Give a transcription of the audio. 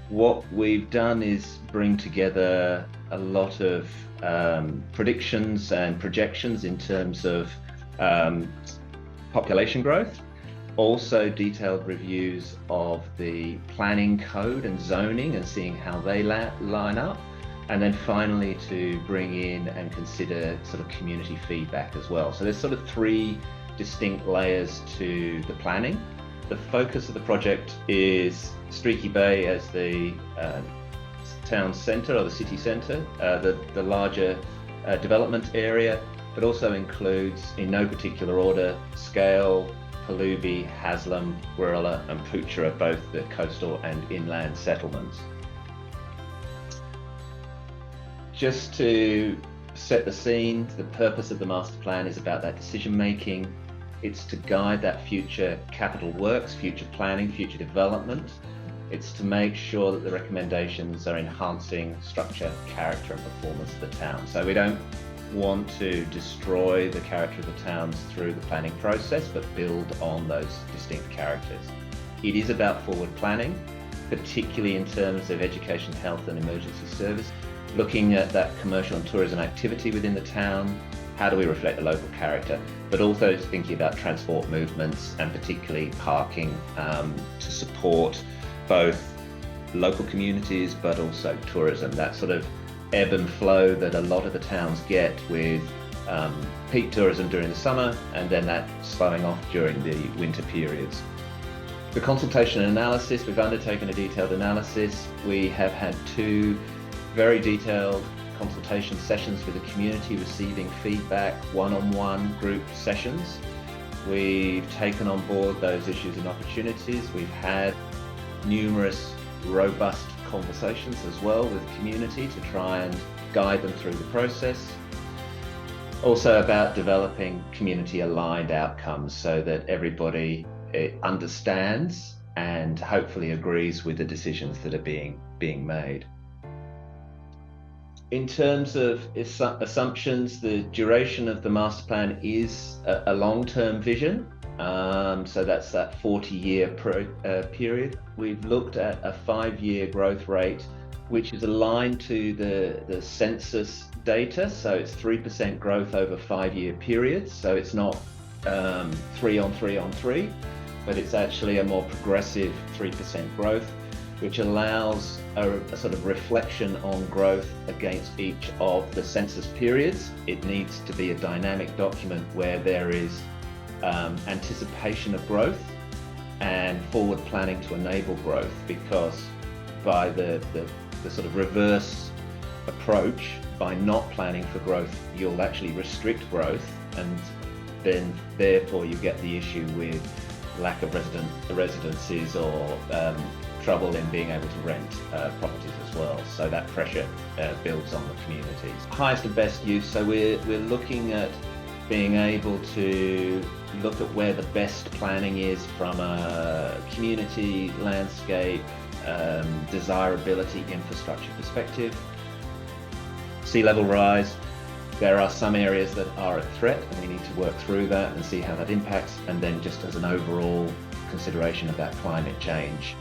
What we've done is bring together a lot of predictions and projections in terms of um, population growth, also detailed reviews of the planning code and zoning and seeing how they line up, and then finally to bring in and consider sort of community feedback as well. So there's sort of three distinct layers to the planning. The focus of the project is Streaky Bay as the town centre or the city centre, the larger development area, but also includes, in no particular order, Scale, Palubi, Haslam, Wirrala and Poochera, both the coastal and inland settlements. Just to set the scene, the purpose of the master plan is about that decision making. It's to guide that future capital works, future planning, future development. It's to make sure that the recommendations are enhancing structure, character and performance of the town. So we don't want to destroy the character of the towns through the planning process, but build on those distinct characters. It is about forward planning, particularly in terms of education, health and emergency service, looking at that commercial and tourism activity within the town. How do we reflect the local character, but also thinking about transport movements and particularly parking to support both local communities but also tourism, that sort of ebb and flow that a lot of the towns get with peak tourism during the summer and then that slowing off during the winter periods. The consultation and analysis, we've undertaken a detailed analysis. We have had two very detailed consultation sessions with the community, receiving feedback, one-on-one group sessions. We've taken on board those issues and opportunities. We've had numerous robust conversations as well with the community to try and guide them through the process. Also about developing community aligned outcomes so that everybody understands and hopefully agrees with the decisions that are being made. In terms of assumptions, the duration of the master plan is a long-term vision. So that's that 40-year period. We've looked at a 5-year growth rate, which is aligned to the census data. So it's 3% growth over 5-year periods. So it's not 3 on 3 on 3, but it's actually a more progressive 3% growth, which allows a sort of reflection on growth against each of the census periods. It needs to be a dynamic document where there is anticipation of growth and forward planning to enable growth, because by the sort of reverse approach, by not planning for growth, you'll actually restrict growth, and then therefore you get the issue with lack of residencies or trouble in being able to rent properties as well. So that pressure builds on the communities. Highest and best use, so we're looking at being able to look at where the best planning is from a community, landscape, desirability, infrastructure perspective. Sea level rise, there are some areas that are a threat and we need to work through that and see how that impacts, and then just as an overall consideration of that climate change.